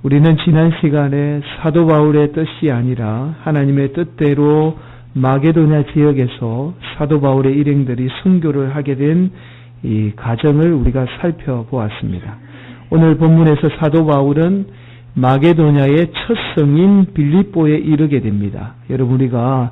우리는 지난 시간에 사도 바울의 뜻이 아니라 하나님의 뜻대로 마게도냐 지역에서 사도 바울의 일행들이 순교를 하게 된 이 과정을 우리가 살펴보았습니다. 오늘 본문에서 사도 바울은 마게도냐의 첫 성인 빌립보에 이르게 됩니다. 여러분, 우리가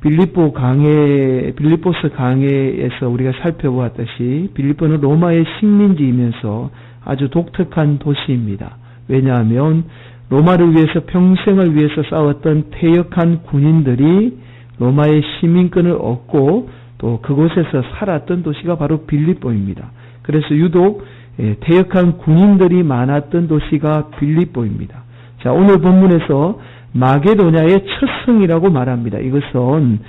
빌립보서 강해에서 우리가 살펴보았듯이 빌립보는 로마의 식민지이면서 아주 독특한 도시입니다. 왜냐하면 로마를 위해서 평생을 위해서 싸웠던 패역한 군인들이 로마의 시민권을 얻고 또 그곳에서 살았던 도시가 바로 빌립보입니다. 그래서 유독 패역한 군인들이 많았던 도시가 빌립보입니다. 자, 오늘 본문에서 마게도냐의 첫 성이라고 말합니다. 이것은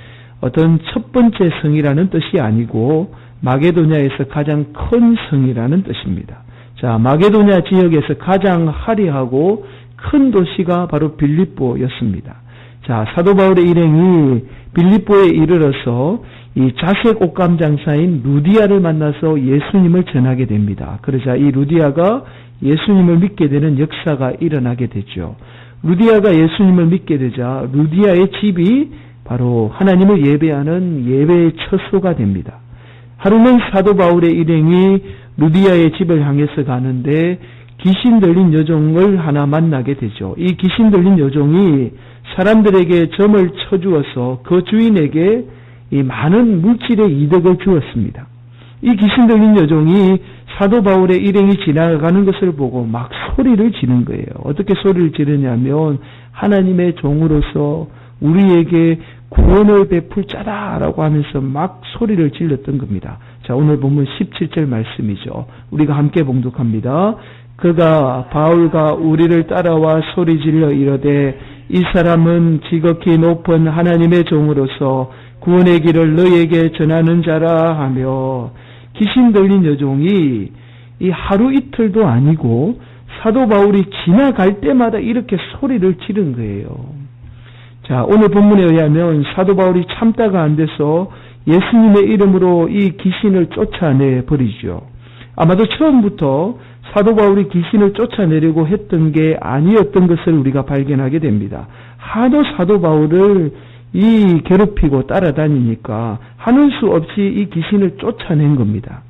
어떤 첫 번째 성이라는 뜻이 아니고 마게도냐에서 가장 큰 성이라는 뜻입니다. 자, 마게도냐 지역에서 가장 화려하고 큰 도시가 바로 빌립보였습니다. 자, 사도 바울의 일행이 빌립보에 이르러서 이 자색 옷감 장사인 루디아를 만나서 예수님을 전하게 됩니다. 그러자 이 루디아가 예수님을 믿게 되는 역사가 일어나게 되죠. 루디아가 예수님을 믿게 되자 루디아의 집이 바로 하나님을 예배하는 예배의 처소가 됩니다. 하루는 사도 바울의 일행이 루디아의 집을 향해서 가는데 귀신 들린 여종을 하나 만나게 되죠. 이 귀신 들린 여종이 사람들에게 점을 쳐주어서 그 주인에게 이 많은 물질의 이득을 주었습니다. 이 귀신 들린 여종이 사도 바울의 일행이 지나가는 것을 보고 막 소리를 지른 거예요. 어떻게 소리를 지르냐면 하나님의 종으로서 우리에게 구원을 베풀 자다라고 하면서 막 소리를 질렀던 겁니다. 자, 오늘 본문 17절 말씀이죠. 우리가 함께 봉독합니다. 그가 바울과 우리를 따라와 소리질러 이르되 이 사람은 지극히 높은 하나님의 종으로서 구원의 길을 너희에게 전하는 자라 하며, 귀신 들린 여종이 이 하루 이틀도 아니고 사도 바울이 지나갈 때마다 이렇게 소리를 지른 거예요. 자, 오늘 본문에 의하면 사도 바울이 참다가 안 돼서 예수님의 이름으로 이 귀신을 쫓아내 버리죠. 아마도 처음부터 사도 바울이 귀신을 쫓아내려고 했던 게 아니었던 것을 우리가 발견하게 됩니다. 하도 사도 바울을 괴롭히고 따라다니니까 하는 수 없이 이 귀신을 쫓아낸 겁니다.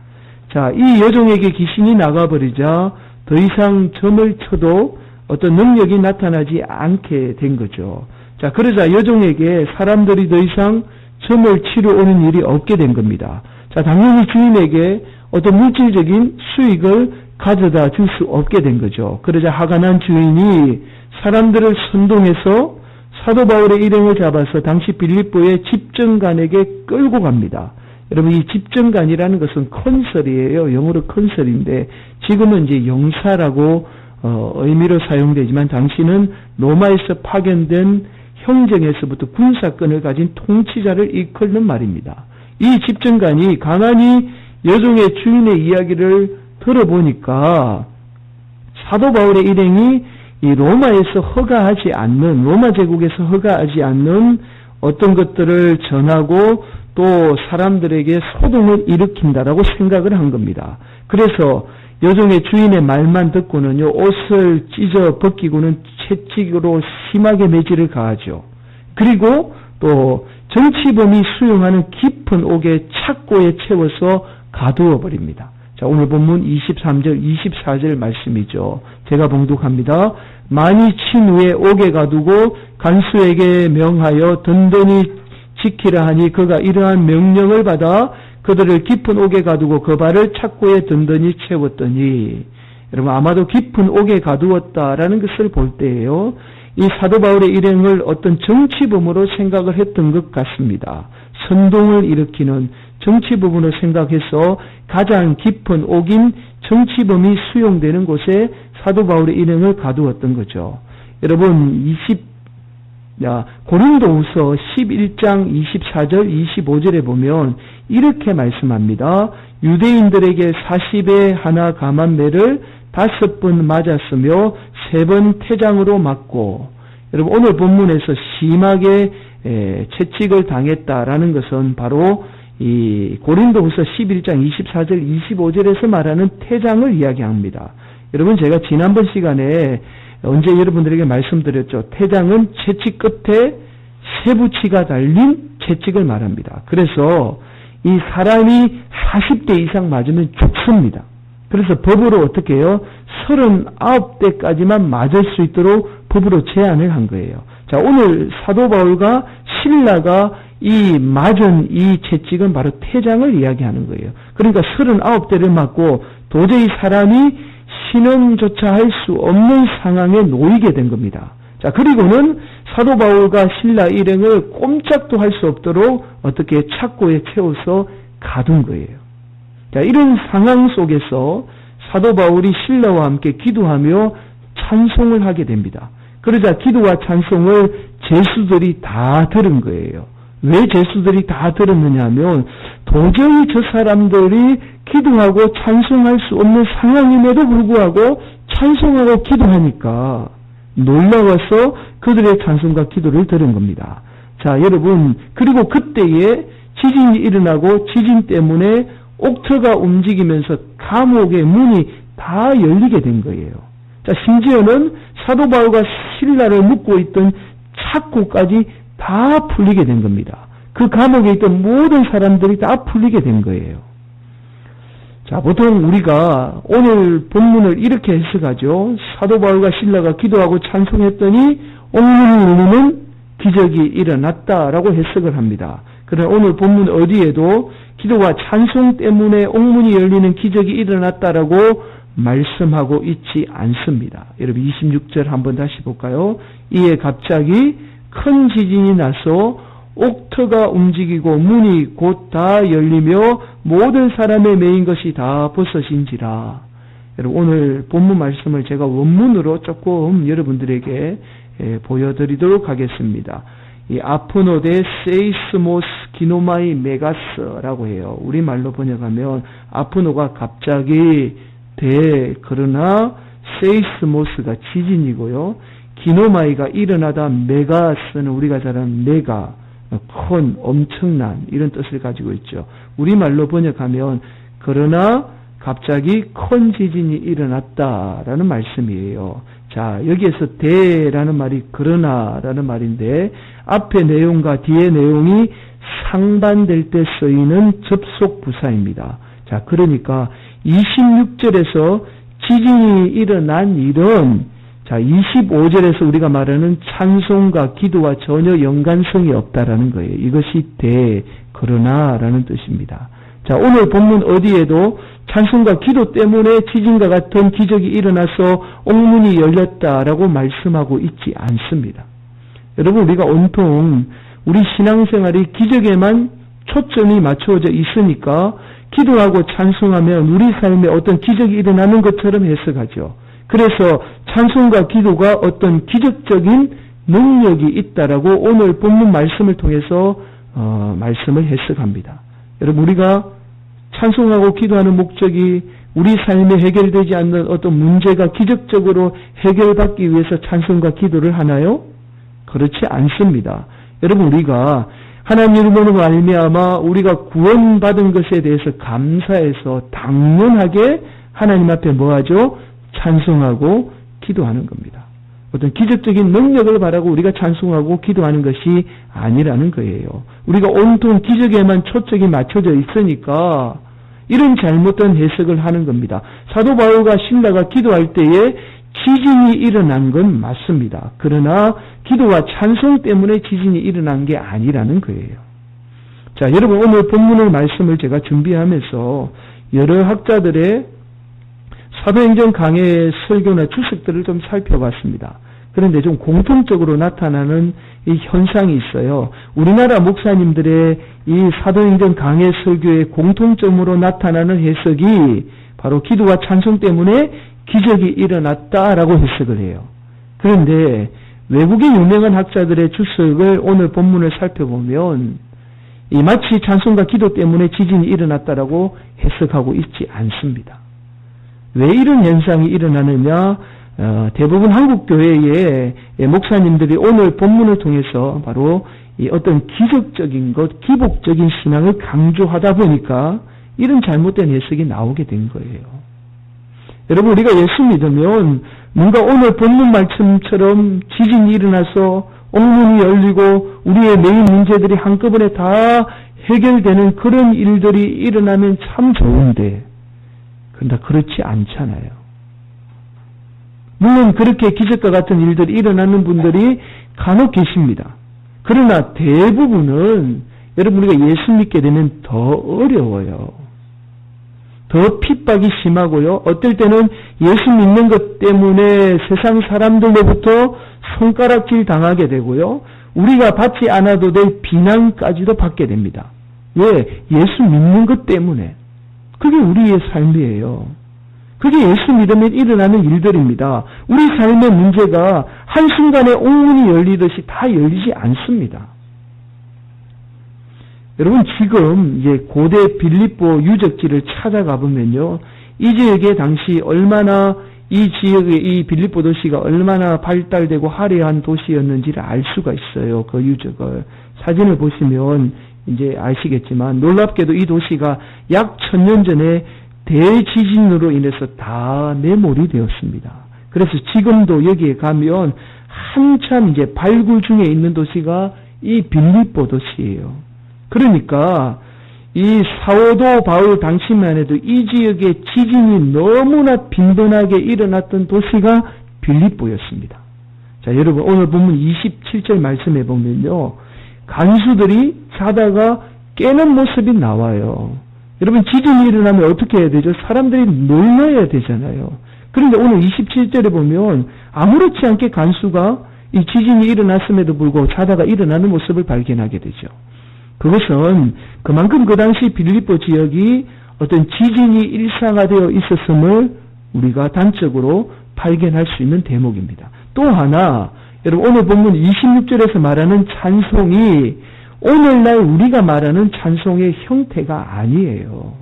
자, 이 여종에게 귀신이 나가버리자 더 이상 점을 쳐도 어떤 능력이 나타나지 않게 된 거죠. 자, 그러자 여종에게 사람들이 더 이상 점을 치러 오는 일이 없게 된 겁니다. 자, 당연히 주인에게 어떤 물질적인 수익을 가져다 줄 수 없게 된 거죠. 그러자 화가 난 주인이 사람들을 선동해서 사도 바울의 일행을 잡아서 당시 빌립보의 집정관에게 끌고 갑니다. 여러분, 이 집정관이라는 것은 컨설이에요. 영어로 컨설인데 지금은 이제 영사라고 의미로 사용되지만 당시는 로마에서 파견된 형정에서부터 군사권을 가진 통치자를 이끌는 말입니다. 이 집정관이 가만히 여종의 주인의 이야기를 들어보니까 사도 바울의 일행이 이 로마에서 허가하지 않는, 로마 제국에서 허가하지 않는 어떤 것들을 전하고 또 사람들에게 소동을 일으킨다라고 생각을 한 겁니다. 그래서 여종의 주인의 말만 듣고는요, 옷을 찢어 벗기고는 채찍으로 심하게 매질을 가하죠. 그리고 또 정치범이 수용하는 깊은 옥에 착고에 채워서 가두어 버립니다. 자, 오늘 본문 23절, 24절 말씀이죠. 제가 봉독합니다. 많이 친 후에 옥에 가두고 간수에게 명하여 든든히 지키라 하니 그가 이러한 명령을 받아 그들을 깊은 옥에 가두고 그 발을 착고에 든든히 채웠더니, 여러분, 아마도 깊은 옥에 가두었다라는 것을 볼 때에요, 이 사도 바울의 일행을 어떤 정치범으로 생각을 했던 것 같습니다. 선동을 일으키는 정치범으로 생각해서 가장 깊은 옥인 정치범이 수용되는 곳에 사도 바울의 일행을 가두었던 거죠. 여러분, 고린도후서 11장 24절 25절에 보면 이렇게 말씀합니다. 유대인들에게 40에 하나 감한매를 5번 맞았으며 3번 태장으로 맞고, 여러분, 오늘 본문에서 심하게 채찍을 당했다라는 것은 바로 이 고린도후서 11장 24절 25절에서 말하는 태장을 이야기합니다. 여러분, 제가 지난번 시간에 언제 여러분들에게 말씀드렸죠. 태장은 채찍 끝에 쇠붙이가 달린 채찍을 말합니다. 그래서 이 사람이 40대 이상 맞으면 죽습니다. 그래서 법으로 어떻게 해요? 39대까지만 맞을 수 있도록 법으로 제한을 한 거예요. 자, 오늘 사도 바울과 실라가 이 맞은 이 채찍은 바로 태장을 이야기하는 거예요. 그러니까 39대를 맞고 도저히 사람이 신음조차 할 수 없는 상황에 놓이게 된 겁니다. 자, 그리고는 사도 바울과 실라 일행을 꼼짝도 할 수 없도록 어떻게 착고에 채워서 가둔 거예요. 자, 이런 상황 속에서 사도 바울이 실라와 함께 기도하며 찬송을 하게 됩니다. 그러자 기도와 찬송을 제수들이 다 들은 거예요. 왜 제수들이 다 들었느냐 하면 도저히 저 사람들이 기도하고 찬송할 수 없는 상황임에도 불구하고 찬송하고 기도하니까 놀라워서 그들의 찬송과 기도를 들은 겁니다. 자, 여러분, 그리고 그때에 지진이 일어나고 지진 때문에 옥터가 움직이면서 감옥의 문이 다 열리게 된 거예요. 자, 심지어는 사도 바울과 실라를 묶고 있던 착고까지 다 풀리게 된 겁니다. 그 감옥에 있던 모든 사람들이 다 풀리게 된 거예요. 자, 보통 우리가 오늘 본문을 이렇게 해석하죠. 사도 바울과 실라가 기도하고 찬송했더니 옥문이 열리는 기적이 일어났다라고 해석을 합니다. 그러나 오늘 본문 어디에도 기도와 찬송 때문에 옥문이 열리는 기적이 일어났다라고 말씀하고 있지 않습니다. 여러분 26절 한번 다시 볼까요? 이에 갑자기 큰 지진이 나서 옥터가 움직이고 문이 곧 다 열리며 모든 사람의 매인 것이 다 벗어진지라. 여러분 오늘 본문 말씀을 제가 원문으로 조금 여러분들에게 보여드리도록 하겠습니다. 이 아프노데 세이스모스 기노마이 메가스라고 해요. 우리말로 번역하면 아프노가 갑자기 그러나 세이스모스가 지진이고요. 기노마이가 일어나다 메가스는 우리가 잘 아는 메가 큰 엄청난 이런 뜻을 가지고 있죠. 우리말로 번역하면 그러나 갑자기 큰 지진이 일어났다라는 말씀이에요. 자, 여기에서 대라는 말이 그러나라는 말인데 앞의 내용과 뒤의 내용이 상반될 때 쓰이는 접속 부사입니다. 자, 그러니까 26절에서 지진이 일어난 일은 자, 25절에서 우리가 말하는 찬송과 기도와 전혀 연관성이 없다라는 거예요. 이것이 그러나라는 뜻입니다. 자, 오늘 본문 어디에도 찬송과 기도 때문에 지진과 같은 기적이 일어나서 옥문이 열렸다라고 말씀하고 있지 않습니다. 여러분, 우리가 온통 우리 신앙생활이 기적에만 초점이 맞춰져 있으니까 기도하고 찬송하면 우리 삶에 어떤 기적이 일어나는 것처럼 해석하죠. 그래서 찬송과 기도가 어떤 기적적인 능력이 있다라고 오늘 본문 말씀을 통해서 말씀을 해석합니다. 여러분, 우리가 찬송하고 기도하는 목적이 우리 삶에 해결되지 않는 어떤 문제가 기적적으로 해결받기 위해서 찬송과 기도를 하나요? 그렇지 않습니다. 여러분, 우리가 하나님으로 말미암아 우리가 구원받은 것에 대해서 감사해서 당연하게 하나님 앞에 뭐하죠? 찬송하고 기도하는 겁니다. 어떤 기적적인 능력을 바라고 우리가 찬송하고 기도하는 것이 아니라는 거예요. 우리가 온통 기적에만 초점이 맞춰져 있으니까 이런 잘못된 해석을 하는 겁니다. 사도 바울과 실라가 기도할 때에 지진이 일어난 건 맞습니다. 그러나 기도와 찬송 때문에 지진이 일어난 게 아니라는 거예요. 자, 여러분 오늘 본문의 말씀을 제가 준비하면서 여러 학자들의 사도행전 강해의 설교나 주석들을 좀 살펴봤습니다. 그런데 좀 공통적으로 나타나는 이 현상이 있어요. 우리나라 목사님들의 이 사도행전 강해 설교의 공통점으로 나타나는 해석이 바로 기도와 찬송 때문에 기적이 일어났다라고 해석을 해요. 그런데 외국인 유명한 학자들의 주석을 오늘 본문을 살펴보면 이 마치 찬송과 기도 때문에 지진이 일어났다라고 해석하고 있지 않습니다. 왜 이런 현상이 일어나느냐? 대부분 한국 교회의 목사님들이 오늘 본문을 통해서 바로 이 어떤 기적적인 것, 기복적인 신앙을 강조하다 보니까 이런 잘못된 해석이 나오게 된 거예요. 여러분, 우리가 예수 믿으면 뭔가 오늘 본문 말씀처럼 지진이 일어나서 옥문이 열리고 우리의 메인 문제들이 한꺼번에 다 해결되는 그런 일들이 일어나면 참 좋은데, 그런데 그렇지 않잖아요. 물론 그렇게 기적과 같은 일들이 일어나는 분들이 간혹 계십니다. 그러나 대부분은 여러분 우리가 예수 믿게 되면 더 어려워요. 더 핍박이 심하고요. 어떨 때는 예수 믿는 것 때문에 세상 사람들로부터 손가락질 당하게 되고요. 우리가 받지 않아도 될 비난까지도 받게 됩니다. 왜? 예수 믿는 것 때문에. 그게 우리의 삶이에요. 그게 예수 믿으면 일어나는 일들입니다. 우리 삶의 문제가 한순간에 옥문이 열리듯이 다 열리지 않습니다. 여러분 지금 이제 고대 빌립보 유적지를 찾아가 보면요. 이 지역에 당시 얼마나 이 지역의 이 빌립보 도시가 얼마나 발달되고 화려한 도시였는지를 알 수가 있어요. 그 유적을. 사진을 보시면 이제 아시겠지만 놀랍게도 이 도시가 약 1000년 전에 대지진으로 인해서 다 매몰이 되었습니다. 그래서 지금도 여기에 가면 한참 이제 발굴 중에 있는 도시가 이 빌립보 도시예요. 그러니까 이 사도 바울 당시만 해도 이 지역에 지진이 너무나 빈번하게 일어났던 도시가 빌립보였습니다. 자, 여러분 오늘 본문 27절 말씀해 보면요. 간수들이 자다가 깨는 모습이 나와요. 여러분 지진이 일어나면 어떻게 해야 되죠? 사람들이 놀라야 되잖아요. 그런데 오늘 27절에 보면 아무렇지 않게 간수가 이 지진이 일어났음에도 불구하고 자다가 일어나는 모습을 발견하게 되죠. 그것은 그만큼 그 당시 빌립보 지역이 어떤 지진이 일상화되어 있었음을 우리가 단적으로 발견할 수 있는 대목입니다. 또 하나, 여러분 오늘 본문 26절에서 말하는 찬송이 오늘날 우리가 말하는 찬송의 형태가 아니에요.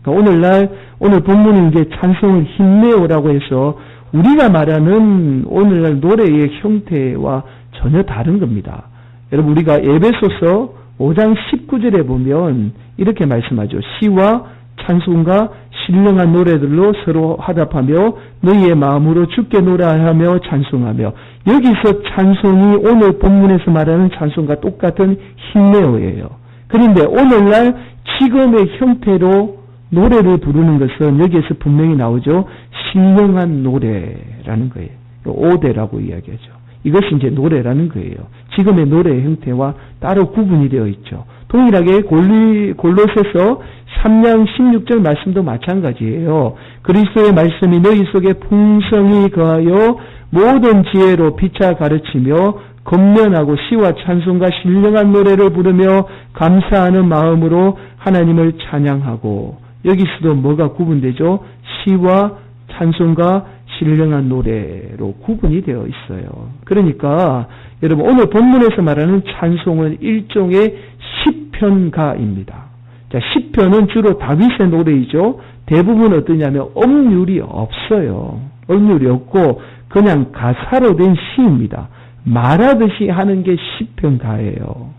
그러니까 오늘 본문은 이제 찬송을 힘내오라고 해서 우리가 말하는 오늘날 노래의 형태와 전혀 다른 겁니다. 여러분 우리가 에베소서 5장 19절에 보면 이렇게 말씀하죠. 시와 찬송과 신령한 노래들로 서로 화답하며 너희의 마음으로 주께 노래하며 찬송하며. 여기서 찬송이 오늘 본문에서 말하는 찬송과 똑같은 힘내어예요. 그런데 오늘날 지금의 형태로 노래를 부르는 것은 여기에서 분명히 나오죠. 신령한 노래라는 거예요. 오대라고 이야기하죠. 이것이 이제 노래라는 거예요. 지금의 노래의 형태와 따로 구분이 되어 있죠. 동일하게 골로새서 3장 16절 말씀도 마찬가지예요. 그리스도의 말씀이 너희 속에 풍성히 거하여 모든 지혜로 피차 가르치며 건면하고 시와 찬송과 신령한 노래를 부르며 감사하는 마음으로 하나님을 찬양하고. 여기서도 뭐가 구분되죠? 시와 찬송과 신령한 노래로 구분이 되어 있어요. 그러니까 여러분 오늘 본문에서 말하는 찬송은 일종의 시편가입니다. 자, 시편은 주로 다윗의 노래이죠. 대부분 어떠냐면 엄률이 없어요. 엄률이 없고 그냥 가사로 된 시입니다. 말하듯이 하는 게 시편가예요.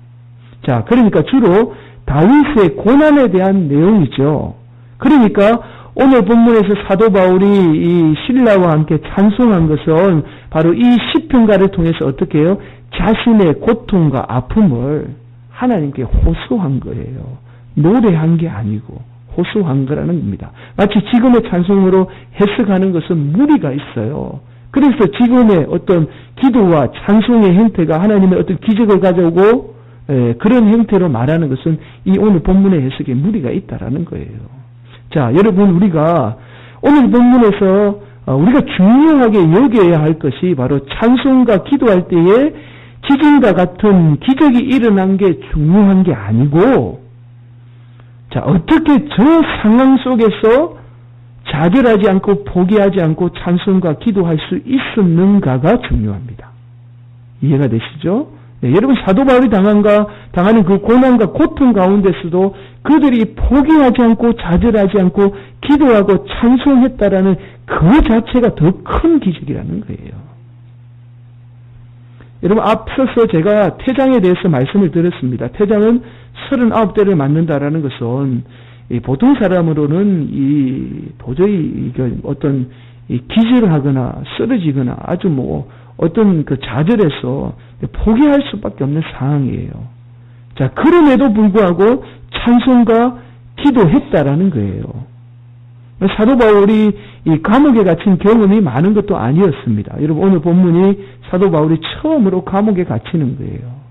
자, 그러니까 주로 다윗의 고난에 대한 내용이죠. 그러니까 오늘 본문에서 사도 바울이 이 신라와 함께 찬송한 것은 바로 이 시편가를 통해서 어떻게 해요? 자신의 고통과 아픔을 하나님께 호소한 거예요. 노래한 게 아니고 호소한 거라는 겁니다. 마치 지금의 찬송으로 해석하는 것은 무리가 있어요. 그래서 지금의 어떤 기도와 찬송의 형태가 하나님의 어떤 기적을 가져오고 그런 형태로 말하는 것은 이 오늘 본문의 해석에 무리가 있다라는 거예요. 자, 여러분 우리가 오늘 본문에서 우리가 중요하게 여겨야 할 것이 바로 찬송과 기도할 때에 지진과 같은 기적이 일어난 게 중요한 게 아니고, 자, 어떻게 저 상황 속에서 좌절하지 않고 포기하지 않고 찬송과 기도할 수 있었는가가 중요합니다. 이해가 되시죠? 네, 여러분 사도 바울이 당하는 그 고난과 고통 가운데서도 그들이 포기하지 않고 좌절하지 않고 기도하고 찬송했다라는 그 자체가 더 큰 기적이라는 거예요. 여러분 앞서서 제가 태장에 대해서 말씀을 드렸습니다. 태장은 39대를 맞는다라는 것은 보통 사람으로는 도저히 어떤 기절하거나 쓰러지거나 아주 어떤 좌절해서 포기할 수밖에 없는 상황이에요. 자, 그럼에도 불구하고 찬송과 기도했다라는 거예요. 사도 바울이 이 감옥에 갇힌 경험이 많은 것도 아니었습니다. 여러분, 오늘 본문이 사도 바울이 처음으로 감옥에 갇히는 거예요.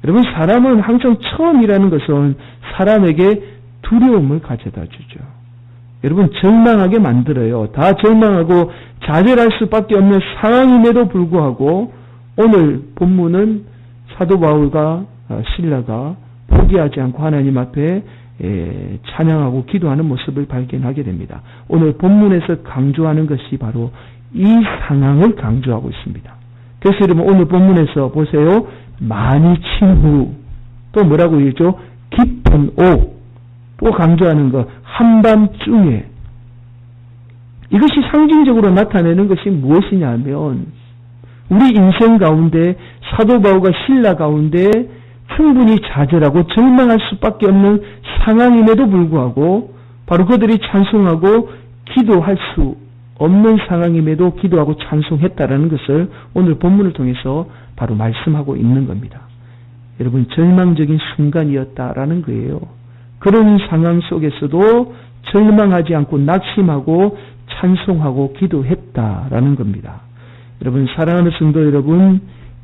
여러분, 사람은 항상 처음이라는 것은 사람에게 두려움을 가져다 주죠. 여러분, 절망하게 만들어요. 다 절망하고 좌절할 수밖에 없는 상황임에도 불구하고 오늘 본문은 사도 바울과 실라가 포기하지 않고 하나님 앞에 찬양하고 기도하는 모습을 발견하게 됩니다. 오늘 본문에서 강조하는 것이 바로 이 상황을 강조하고 있습니다. 그래서 여러분, 오늘 본문에서 보세요. 많이 친 후 또 뭐라고 얘기죠? 깊은 오 또 강조하는 것 한밤중에 이것이 상징적으로 나타내는 것이 무엇이냐 하면 우리 인생 가운데 사도 바울과 실라 가운데 충분히 좌절하고 절망할 수밖에 없는 상황임에도 불구하고 바로 그들이 찬송하고 기도할 수 없는 상황임에도 기도하고 찬송했다라는 것을 오늘 본문을 통해서 바로 말씀하고 있는 겁니다. 여러분, 절망적인 순간이었다라는 거예요. 그런 상황 속에서도 절망하지 않고 낙심하고 찬송하고 기도했다라는 겁니다. 여러분, 사랑하는 성도 여러분,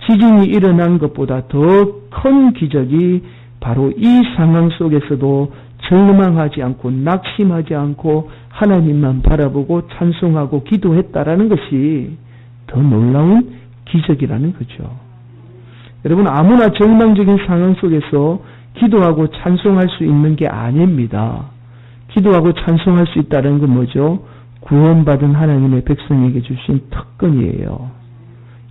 지진이 일어난 것보다 더 큰 기적이 바로 이 상황 속에서도 절망하지 않고 낙심하지 않고 하나님만 바라보고 찬송하고 기도했다라는 것이 더 놀라운 기적이라는 거죠. 여러분, 아무나 절망적인 상황 속에서 기도하고 찬송할 수 있는 게 아닙니다. 기도하고 찬송할 수 있다는 건 뭐죠? 구원받은 하나님의 백성에게 주신 특권이에요.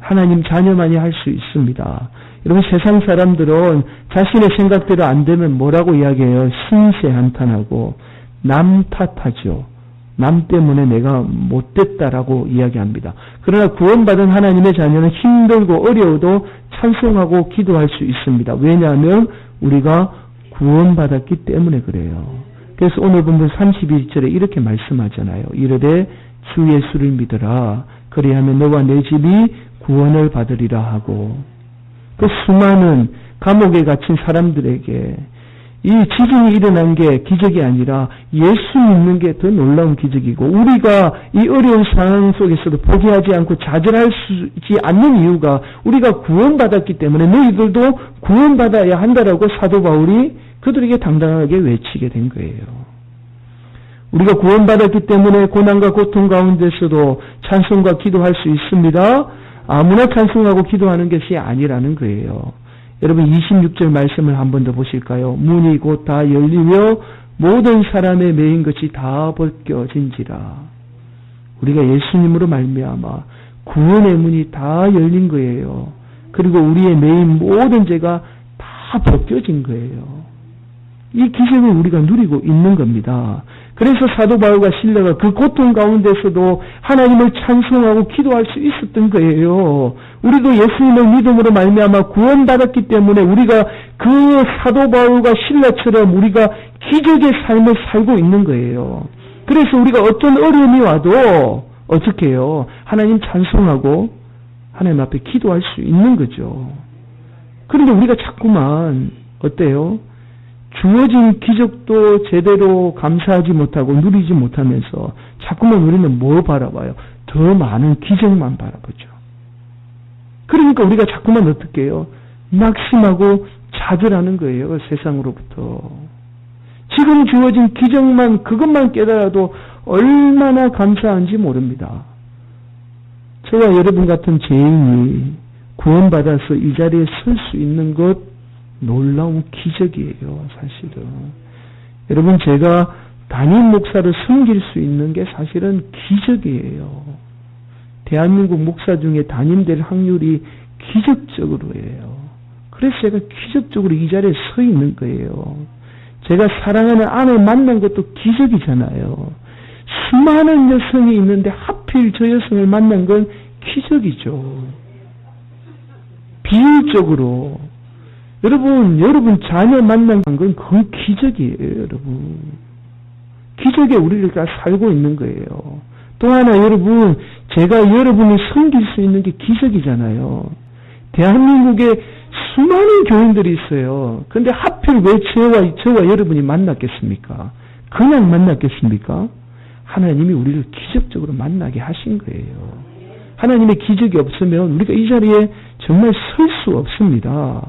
하나님 자녀만이 할 수 있습니다. 여러분, 세상 사람들은 자신의 생각대로 안 되면 뭐라고 이야기해요? 신세 한탄하고 남 탓하죠. 남 때문에 내가 못됐다라고 이야기합니다. 그러나 구원받은 하나님의 자녀는 힘들고 어려워도 찬송하고 기도할 수 있습니다. 왜냐하면 우리가 구원받았기 때문에 그래요. 그래서 오늘 본문 31절에 이렇게 말씀하잖아요. 이르되 주 예수를 믿으라. 그리하면 너와 내 집이 구원을 받으리라 하고, 그 수많은 감옥에 갇힌 사람들에게 이 지진이 일어난 게 기적이 아니라 예수 믿는 게 더 놀라운 기적이고, 우리가 이 어려운 상황 속에서도 포기하지 않고 좌절할 수 않는 이유가 우리가 구원받았기 때문에 너희들도 구원받아야 한다라고 사도 바울이 그들에게 당당하게 외치게 된 거예요. 우리가 구원받았기 때문에 고난과 고통 가운데서도 찬송과 기도할 수 있습니다. 아무나 찬송하고 기도하는 것이 아니라는 거예요. 여러분, 26절 말씀을 한 번 더 보실까요? 문이 곧 다 열리며 모든 사람의 매인 것이 다 벗겨진지라. 우리가 예수님으로 말미암아 구원의 문이 다 열린 거예요. 그리고 우리의 매인 모든 죄가 다 벗겨진 거예요. 이 기적을 우리가 누리고 있는 겁니다. 그래서 사도 바울과 실라가 그 고통 가운데서도 하나님을 찬송하고 기도할 수 있었던 거예요. 우리도 예수님의 믿음으로 말미암아 구원받았기 때문에 우리가 그 사도 바울과 실라처럼 우리가 기적의 삶을 살고 있는 거예요. 그래서 우리가 어떤 어려움이 와도 어떻게 해요? 하나님 찬송하고 하나님 앞에 기도할 수 있는 거죠. 그런데 우리가 자꾸만 어때요? 주어진 기적도 제대로 감사하지 못하고 누리지 못하면서 자꾸만 우리는 뭐 바라봐요? 더 많은 기적만 바라보죠. 그러니까 우리가 자꾸만 어떻게 해요? 낙심하고 좌절하는 거예요. 세상으로부터. 지금 주어진 기적만, 그것만 깨달아도 얼마나 감사한지 모릅니다. 저와 여러분 같은 죄인이 구원받아서 이 자리에 설 수 있는 것 놀라운 기적이에요, 사실은. 여러분, 제가 담임 목사를 섬길 수 있는 게 사실은 기적이에요. 대한민국 목사 중에 담임될 확률이 기적적으로예요. 그래서 제가 기적적으로 이 자리에 서 있는 거예요. 제가 사랑하는 아내를 만난 것도 기적이잖아요. 수많은 여성이 있는데 하필 저 여성을 만난 건 기적이죠. 비율적으로 여러분 자녀 만난 건 그건 기적이에요, 여러분. 기적에 우리가 살고 있는 거예요. 또 하나 여러분, 제가 여러분을 섬길 수 있는 게 기적이잖아요. 대한민국에 수많은 교인들이 있어요. 근데 하필 왜 저와 여러분이 만났겠습니까? 그냥 만났겠습니까? 하나님이 우리를 기적적으로 만나게 하신 거예요. 하나님의 기적이 없으면 우리가 이 자리에 정말 설 수 없습니다.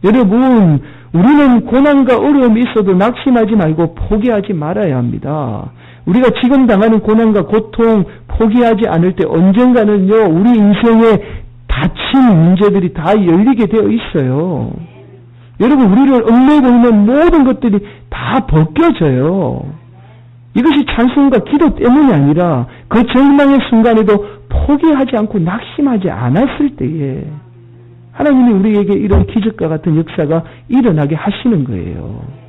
여러분, 우리는 고난과 어려움이 있어도 낙심하지 말고 포기하지 말아야 합니다. 우리가 지금 당하는 고난과 고통 포기하지 않을 때 언젠가는요, 우리 인생에 닫힌 문제들이 다 열리게 되어 있어요. 여러분, 우리를 얽매고 있는 모든 것들이 다 벗겨져요. 이것이 찬송과 기도 때문이 아니라 그 절망의 순간에도 포기하지 않고 낙심하지 않았을 때에 하나님이 우리에게 이런 기적과 같은 역사가 일어나게 하시는 거예요.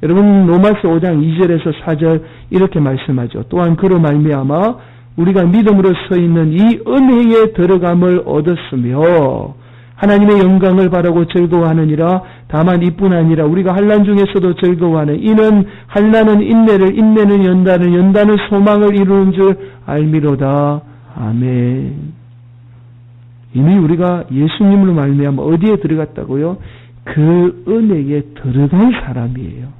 여러분, 로마서 5장 2절에서 4절 이렇게 말씀하죠. 또한 그로 말미암아 우리가 믿음으로 서 있는 이 은혜에 들어감을 얻었으며 하나님의 영광을 바라고 즐거워하느니라. 다만 이뿐 아니라 우리가 환난 중에서도 즐거워하는 이는 환난은 인내를, 인내는 연단을, 연단은 소망을 이루는 줄 알미로다. 아멘. 이미 우리가 예수님으로 말미암아 어디에 들어갔다고요? 그 은혜에 들어간 사람이에요.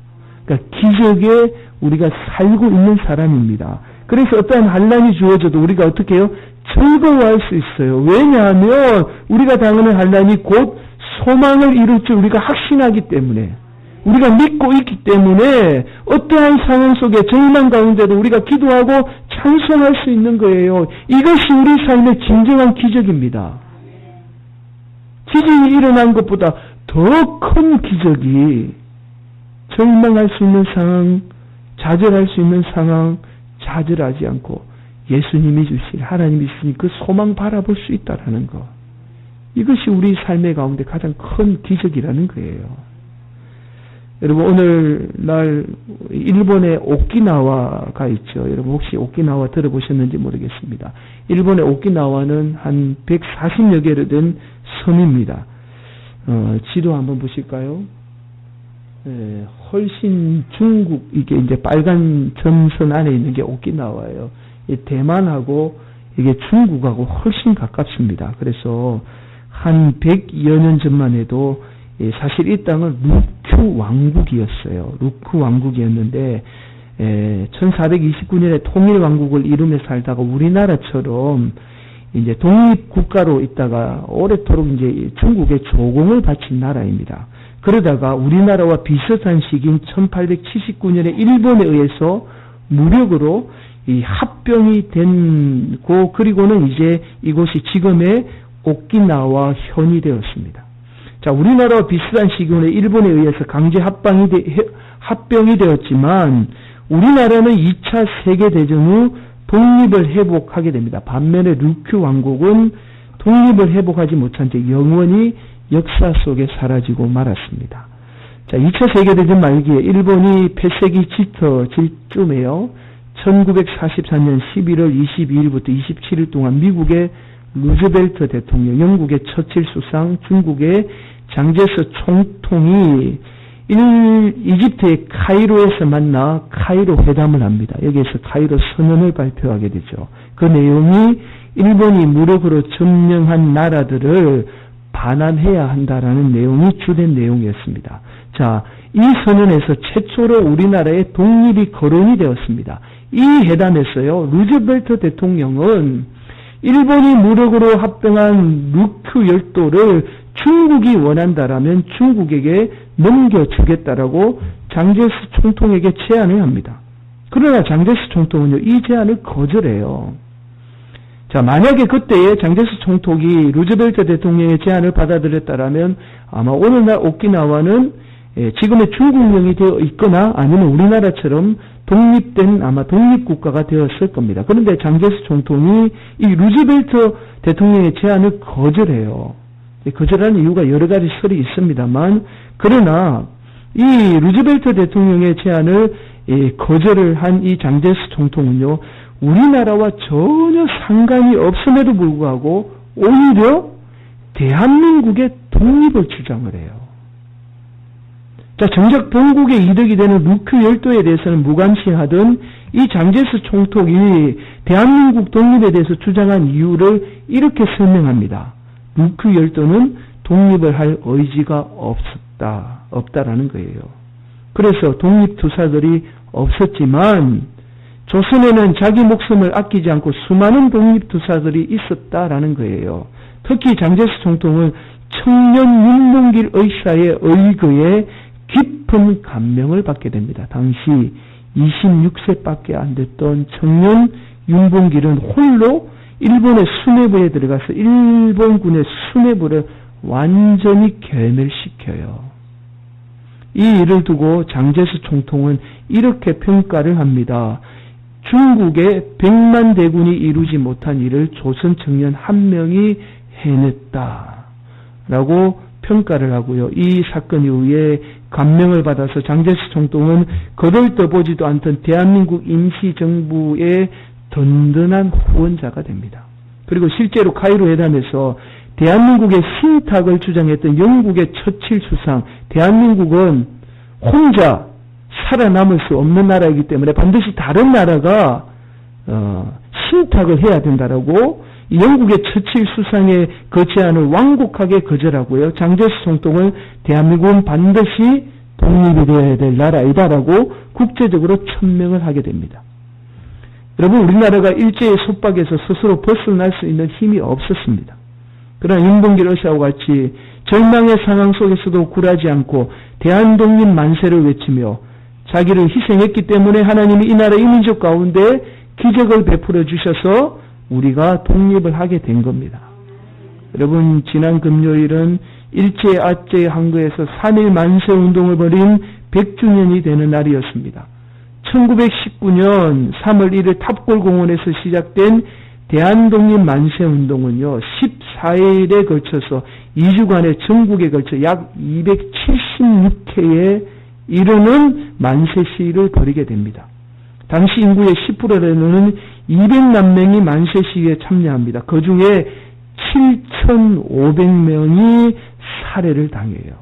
그러니까 기적에 우리가 살고 있는 사람입니다. 그래서 어떠한 환난이 주어져도 우리가 어떻게 해요? 즐거워할 수 있어요. 왜냐하면 우리가 당하는 환난이 곧 소망을 이룰 줄 우리가 확신하기 때문에, 우리가 믿고 있기 때문에 어떠한 상황 속에 절망 가운데도 우리가 기도하고 찬송할 수 있는 거예요. 이것이 우리 삶의 진정한 기적입니다. 지진이 일어난 것보다 더 큰 기적이 절망할 수 있는 상황, 좌절할 수 있는 상황, 좌절하지 않고 예수님이 주신 하나님이 있으니 그 소망 바라볼 수 있다라는 것. 이것이 우리 삶의 가운데 가장 큰 기적이라는 거예요. 여러분, 오늘날 일본의 오키나와가 있죠. 여러분 혹시 오키나와 들어보셨는지 모르겠습니다. 일본의 오키나와는 한 140여 개로 된 섬입니다. 지도 한번 보실까요? 네, 훨씬 중국, 이게 이제 빨간 점선 안에 있는 게 오키나와예요. 대만하고 이게 중국하고 훨씬 가깝습니다. 그래서 한 100여 년 전만 해도 사실 이 땅은 루큐 왕국이었어요. 루큐 왕국이었는데 1429년에 통일 왕국을 이루며 살다가 우리나라처럼 이제 독립 국가로 있다가 오래도록 이제 중국에 조공을 바친 나라입니다. 그러다가 우리나라와 비슷한 시기인 1879년에 일본에 의해서 무력으로 이 합병이 된고, 그리고는 이제 이곳이 지금의 오키나와 현이 되었습니다. 자, 우리나라와 비슷한 시기에 일본에 의해서 강제 합병이 되었지만 우리나라는 2차 세계대전 후 독립을 회복하게 됩니다. 반면에 루큐 왕국은 독립을 회복하지 못한 채 영원히 역사 속에 사라지고 말았습니다. 자, 2차 세계대전 말기에 일본이 폐쇄기 짙어질 쯤에요. 1944년 11월 22일부터 27일 동안 미국의 루즈벨트 대통령, 영국의 처칠 수상, 중국의 장제스 총통이 이집트의 카이로에서 만나 카이로 회담을 합니다. 여기에서 카이로 선언을 발표하게 되죠. 그 내용이 일본이 무력으로 점령한 나라들을 반환해야 한다라는 내용이 주된 내용이었습니다. 자, 이 선언에서 최초로 우리나라의 독립이 거론이 되었습니다. 이 회담에서요, 루즈벨트 대통령은 일본이 무력으로 합병한 루큐 열도를 중국이 원한다라면 중국에게 넘겨주겠다라고 장제스 총통에게 제안을 합니다. 그러나 장제스 총통은요, 이 제안을 거절해요. 자, 만약에 그때에 장제스 총통이 루즈벨트 대통령의 제안을 받아들였다라면 아마 오늘날 오키나와는 지금의 중국령이 되어 있거나 아니면 우리나라처럼 독립된 아마 독립국가가 되었을 겁니다. 그런데 장제스 총통이 이 루즈벨트 대통령의 제안을 거절해요. 거절하는 이유가 여러 가지 설이 있습니다만, 그러나 이 루즈벨트 대통령의 제안을 거절을 한 이 장제스 총통은요, 우리나라와 전혀 상관이 없음에도 불구하고 오히려 대한민국의 독립을 주장을 해요. 자, 정작 동국의 이득이 되는 루큐 열도에 대해서는 무관심하던 이 장제스 총독이 대한민국 독립에 대해서 주장한 이유를 이렇게 설명합니다. 루큐 열도는 독립을 할 의지가 없다라는 거예요. 그래서 독립투사들이 없었지만 조선에는 자기 목숨을 아끼지 않고 수많은 독립투사들이 있었다라는 거예요. 특히 장제스 총독은 청년 윤봉길 의사의 의거에 깊은 감명을 받게 됩니다. 당시 26세밖에 안 됐던 청년 윤봉길은 홀로 일본의 수뇌부에 들어가서 일본군의 수뇌부를 완전히 괴멸시켜요. 이 일을 두고 장제스 총통은 이렇게 평가를 합니다. 중국의 100만 대군이 이루지 못한 일을 조선 청년 한 명이 해냈다라고 평가를 하고요. 이 사건 이후에 감명을 받아서 장제스 총통은 거들떠보지도 않던 대한민국 임시정부의 든든한 후원자가 됩니다. 그리고 실제로 카이로 회담에서 대한민국의 신탁을 주장했던 영국의 처칠 수상, 대한민국은 혼자 살아남을 수 없는 나라이기 때문에 반드시 다른 나라가 신탁을 해야 된다라고 영국의 처칠 수상의 그 제안을 완곡하게 거절하고요. 장제스 총통은 대한민국은 반드시 독립이 되어야 될 나라이다라고 국제적으로 천명을 하게 됩니다. 여러분, 우리나라가 일제의 속박에서 스스로 벗어날 수 있는 힘이 없었습니다. 그러나 윤봉길 의사와 같이 절망의 상황 속에서도 굴하지 않고 대한독립 만세를 외치며 자기를 희생했기 때문에 하나님이 이 나라 이 민족 가운데 기적을 베풀어 주셔서 우리가 독립을 하게 된 겁니다. 여러분, 지난 금요일은 일제 아제의 항거에서 3.1 만세 운동을 벌인 100주년이 되는 날이었습니다. 1919년 3월 1일 탑골공원에서 시작된 대한독립 만세 운동은요, 14일에 걸쳐서 2주간의 전국에 걸쳐 약 276회에 이르는 만세 시위를 벌이게 됩니다. 당시 인구의 10%라는 200만 명이 만세 시위에 참여합니다. 그 중에 7,500명이 살해를 당해요.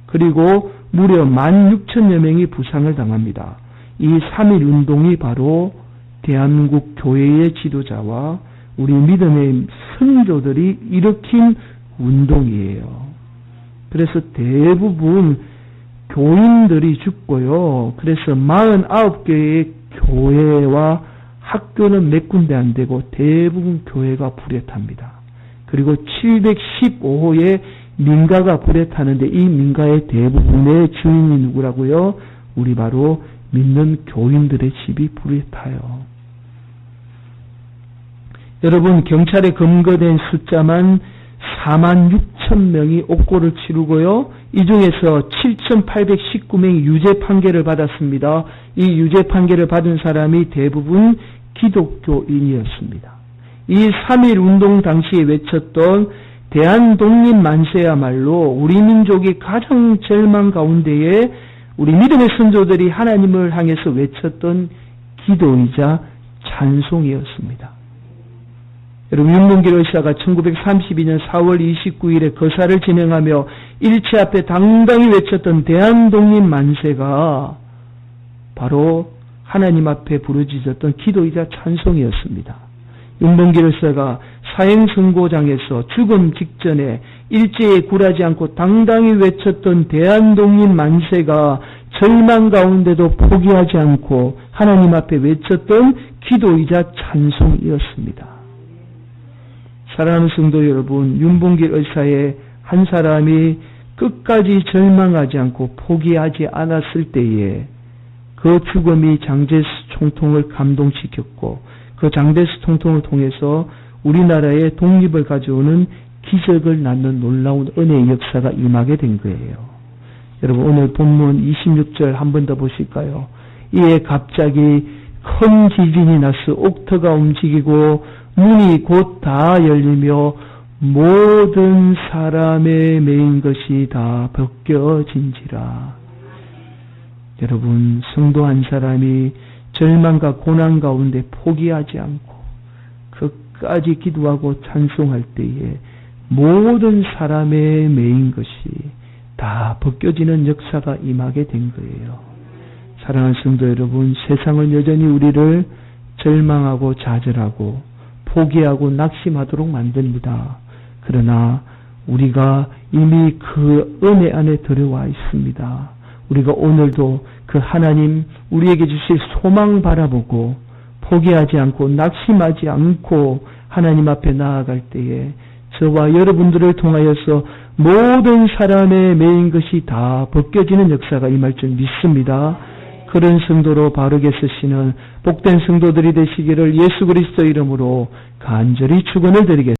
그리고 무려 16,000여 명이 부상을 당합니다. 이 3.1 운동이 바로 대한민국 교회의 지도자와 우리 믿음의 선조들이 일으킨 운동이에요. 그래서 대부분 교인들이 죽고요. 그래서 49개의 교회와 학교는 몇 군데 안 되고 대부분 교회가 불에 탑니다. 그리고 715호의 민가가 불에 타는데 이 민가의 대부분의 주인이 누구라고요? 우리 바로 믿는 교인들의 집이 불에 타요. 여러분, 경찰에 검거된 숫자만 46,000명이 옥고를 치르고요. 이 중에서 7,819명이 유죄 판결을 받았습니다. 이 유죄 판결을 받은 사람이 대부분 기독교인이었습니다. 이 3.1 운동 당시에 외쳤던 대한독립 만세야말로 우리 민족이 가장 절망 가운데에 우리 믿음의 선조들이 하나님을 향해서 외쳤던 기도이자 찬송이었습니다. 여러분, 윤봉길 의사가 1932년 4월 29일에 거사를 진행하며 일체 앞에 당당히 외쳤던 대한독립 만세가 바로 하나님 앞에 부르짖었던 기도이자 찬송이었습니다. 윤봉길 의사가 사형선고장에서 죽음 직전에 일제에 굴하지 않고 당당히 외쳤던 대한독립 만세가 절망 가운데도 포기하지 않고 하나님 앞에 외쳤던 기도이자 찬송이었습니다. 사랑하는 성도 여러분, 윤봉길 의사의 한 사람이 끝까지 절망하지 않고 포기하지 않았을 때에 그 죽음이 장제스 총통을 감동시켰고 그 장제스 총통을 통해서 우리나라의 독립을 가져오는 기적을 낳는 놀라운 은혜의 역사가 임하게 된 거예요. 여러분, 오늘 본문 26절 한 번 더 보실까요? 이에 갑자기 큰 지진이 나서 옥터가 움직이고 문이 곧 다 열리며 모든 사람의 매인 것이 다 벗겨진지라. 여러분, 성도 한 사람이 절망과 고난 가운데 포기하지 않고 끝까지 기도하고 찬송할 때에 모든 사람의 매인 것이 다 벗겨지는 역사가 임하게 된 거예요. 사랑하는 성도 여러분, 세상은 여전히 우리를 절망하고 좌절하고 포기하고 낙심하도록 만듭니다. 그러나 우리가 이미 그 은혜 안에 들어와 있습니다. 우리가 오늘도 그 하나님 우리에게 주실 소망 바라보고 포기하지 않고 낙심하지 않고 하나님 앞에 나아갈 때에 저와 여러분들을 통하여서 모든 사람의 매인 것이 다 벗겨지는 역사가 임할 줄 믿습니다. 그런 성도로 바르게 쓰시는 복된 성도들이 되시기를 예수 그리스도 이름으로 간절히 축원을 드리겠습니다.